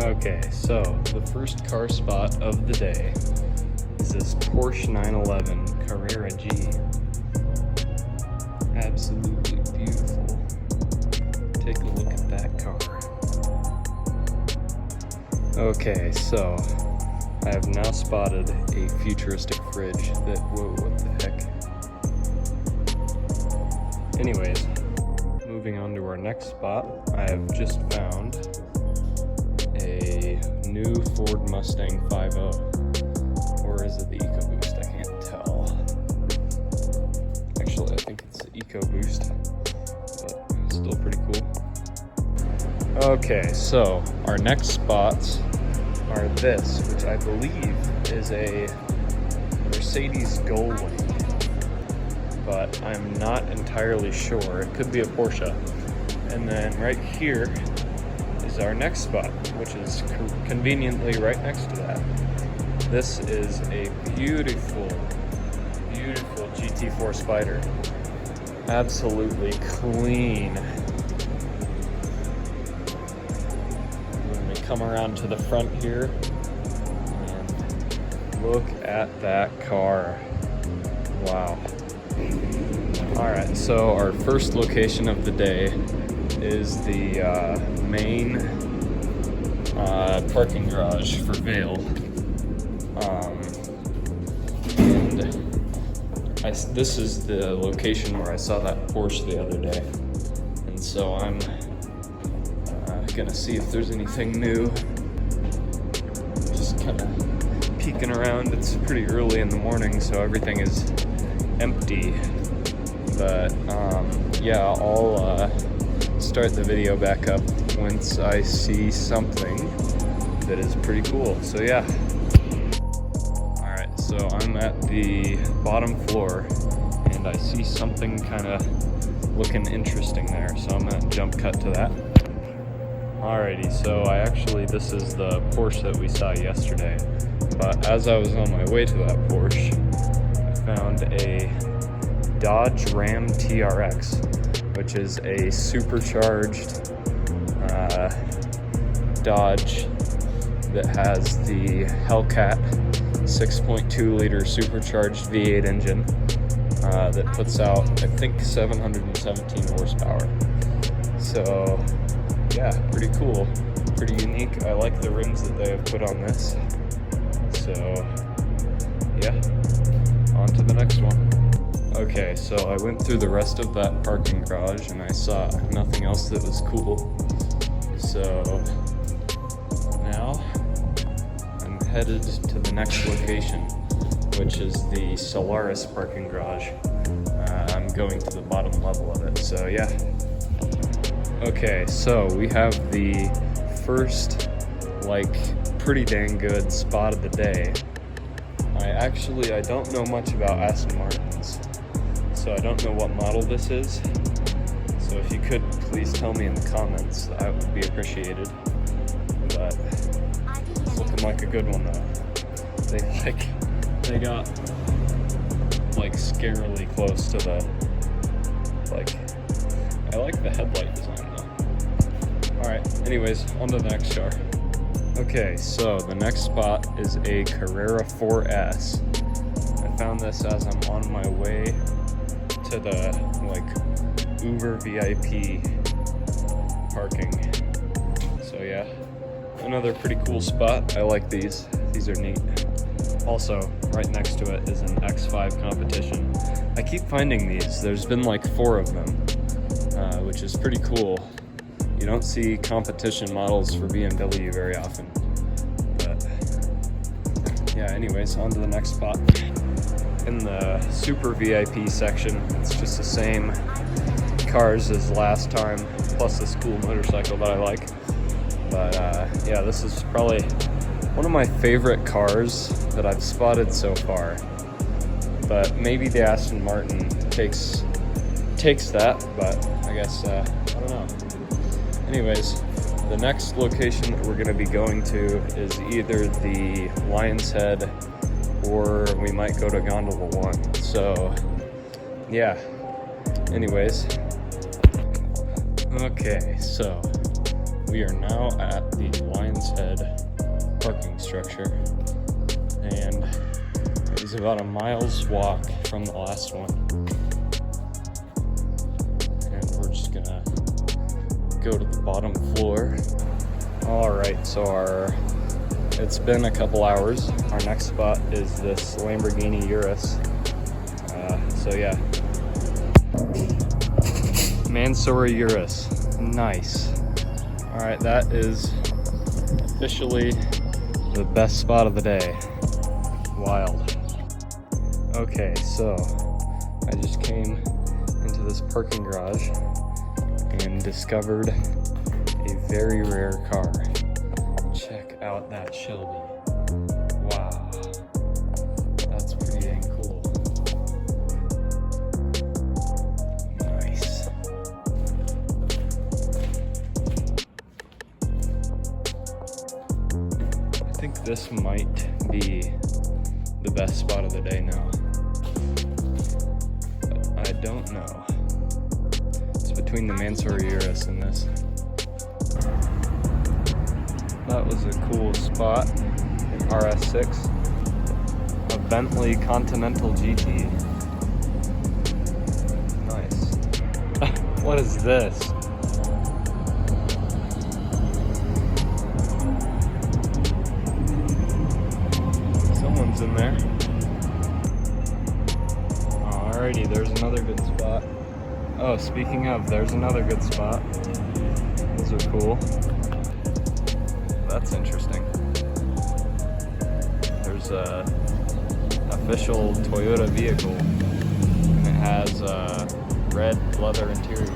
Okay, so the first car spot of the day is this Porsche 911 Carrera G. Absolutely beautiful. Take a look at that car. Okay, so I have now spotted a futuristic fridge that, whoa, what the heck? Anyways, moving on to our next spot, I have just found a new Ford Mustang 5.0, or is it the EcoBoost? I can't tell. Actually, I think it's the EcoBoost, but still pretty cool. Okay, so our next spots are this, which I believe is a Mercedes Gullwing, but I'm not entirely sure. It could be a Porsche. And then right here is our next spot, which is conveniently right next to that. This is a beautiful, beautiful GT4 Spider. Absolutely clean. When we come around to the front here, and look at that car. Wow. Alright, so our first location of the day is the main parking garage for Vail. This is the location where I saw that Porsche the other day. And so I'm gonna see if there's anything new. Just kind of peeking around. It's pretty early in the morning, so everything is empty. But yeah, I'll start the video back up once I see something that is pretty cool. So yeah. Alright, so I'm at the bottom floor and I see something kind of looking interesting there, so I'm gonna jump cut to that. Alrighty, so this is the Porsche that we saw yesterday, but as I was on my way to that Porsche, I found a Dodge Ram TRX, which is a supercharged Dodge that has the Hellcat 6.2 liter supercharged V8 engine that puts out, I think, 717 horsepower. So yeah, pretty cool, pretty unique. I like the rims that they have put on this. So yeah, on to the next one. Okay, so I went through the rest of that parking garage and I saw nothing else that was cool. So now I'm headed to the next location, which is the Solaris parking garage. I'm going to the bottom level of it, so yeah. Okay, so we have the first, pretty dang good spot of the day. I don't know much about Aston Martins, so I don't know what model this is. So if you could please tell me in the comments, that would be appreciated. But it's looking like a good one though. They got scarily close to the, I like the headlight design though. Alright, anyways, on to the next car. Okay, so the next spot is a Carrera 4S. I found this as I'm on my way to the Uber VIP parking. So yeah, another pretty cool spot. I like these. These are neat. Also, right next to it is an X5 competition. I keep finding these. There's been 4 of them, which is pretty cool. You don't see competition models for BMW very often. But yeah, anyways, on to the next spot. In the super VIP section, it's just the same cars as last time, plus this cool motorcycle that I like. But yeah, this is probably one of my favorite cars that I've spotted so far. But maybe the Aston Martin takes that, but I guess, I don't know. Anyways, the next location that we're going to be going to is either the Lion's Head or we might go to Gondola 1. So yeah, anyways. Okay, so we are now at the Lion's Head parking structure, and it was about a mile's walk from the last one. And we're just gonna go to the bottom floor. All right, so it's been a couple hours. Our next spot is this Lamborghini Urus. So yeah, Mansory Urus, nice. All right, that is officially the best spot of the day. Wild. Okay, so I just came into this parking garage and discovered a very rare car. Check out that Shelby. Wow, that's pretty dang cool. Nice. I think this might be the best spot of the day now. But I don't know. It's between the Mansory Urus and this. That was a cool spot. An RS6. A Bentley Continental GT. Nice. What is this? Someone's in there. Alrighty, there's another good spot. Oh, speaking of, there's another good spot. Those are cool. That's interesting. There's a official Toyota vehicle, and it has a red leather interior.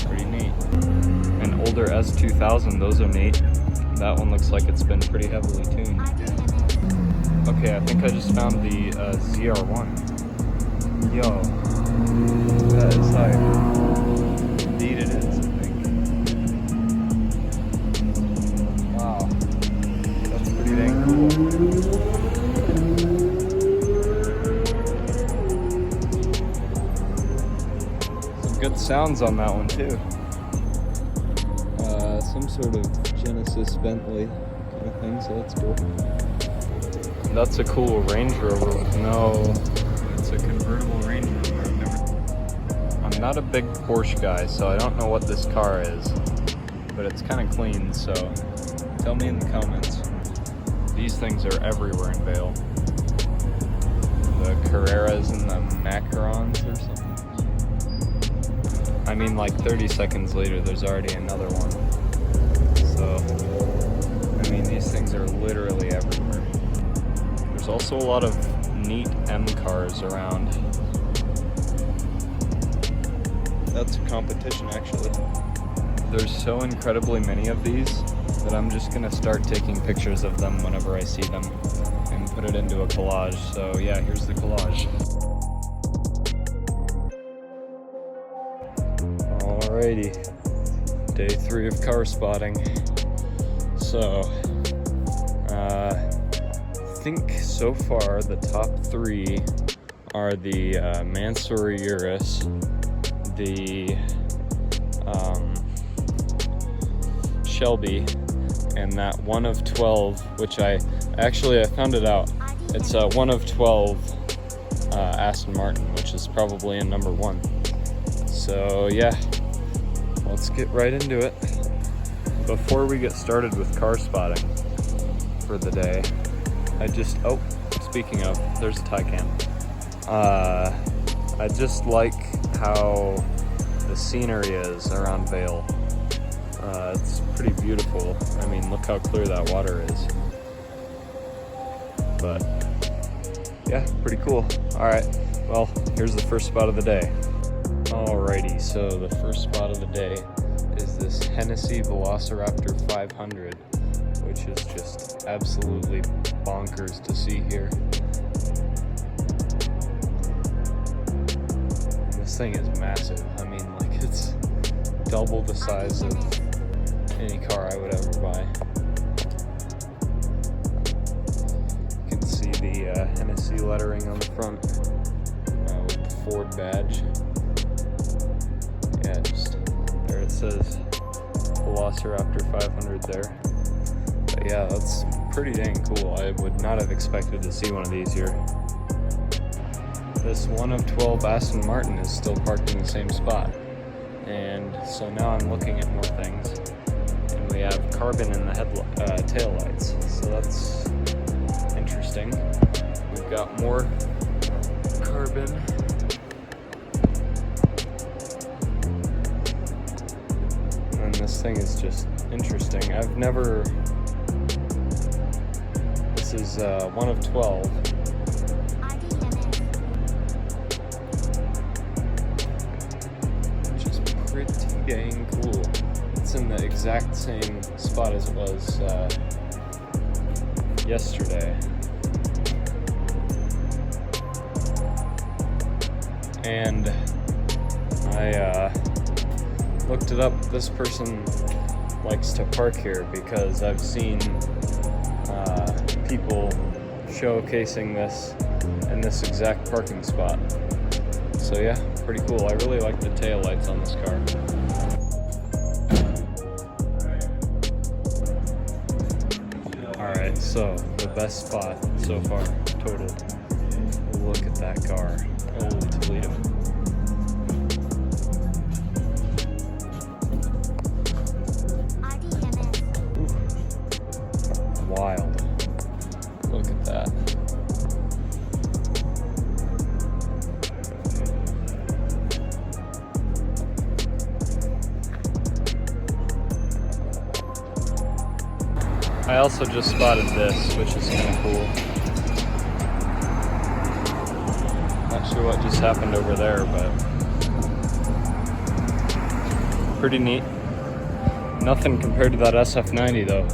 Pretty neat. An older S2000, those are neat. That one looks like it's been pretty heavily tuned. Okay, I think I just found the ZR1. Yo, that is hype. Indeed it is, I think. Wow, that's pretty dang cool. Some good sounds on that one too. Some sort of Genesis Bentley kind of thing, so that's cool. That's a cool Range Rover with it's a convertible Range Rover. I'm not a big Porsche guy, so I don't know what this car is, but it's kind of clean, so tell me in the comments. These things are everywhere in Vail. The Carreras and the Macarons or something. I mean, like 30 seconds later, there's already another one. So, I mean, these things are literally everywhere. There's also a lot of neat M cars around. That's a competition, actually. There's so incredibly many of these that I'm just gonna start taking pictures of them whenever I see them and put it into a collage. So yeah, here's the collage. Alrighty, day 3 of car spotting. So, I think so far the top 3 are the Mansory Urus, the Shelby, and that 1 of 12, which I found it out. It's a 1 of 12 Aston Martin, which is probably in number 1. So yeah, let's get right into it. Before we get started with car spotting for the day, speaking of, there's a Taycan. I just like how the scenery is around Vail. It's pretty beautiful. I mean, look how clear that water is. But yeah, pretty cool. All right, well, here's the first spot of the day. Alrighty, so the first spot of the day is this Hennessy Velociraptor 500, which is just absolutely bonkers to see here. This thing is massive. I mean, like, it's double the size of any car I would ever buy. You can see the Hennessy lettering on the front with the Ford badge. Yeah, just, there it it says Velociraptor 500 there. But yeah, that's pretty dang cool. I would not have expected to see one of these here. This one of 12 Aston Martin is still parked in the same spot. And so now I'm looking at more things. And we have carbon in the tail lights. So that's interesting. We've got more carbon. And this thing is just interesting. This is one of 12. Which is pretty dang cool. It's in the exact same spot as it was yesterday. And I looked it up. This person likes to park here because I've seen people showcasing this in this exact parking spot. So yeah, pretty cool. I really like the tail lights on this car. Alright, so the best spot so far, total. Look at that car. Old Toledo. Wild. Look at that. I also just spotted this, which is kind of cool. Not sure what just happened over there, but pretty neat. Nothing compared to that SF90 though.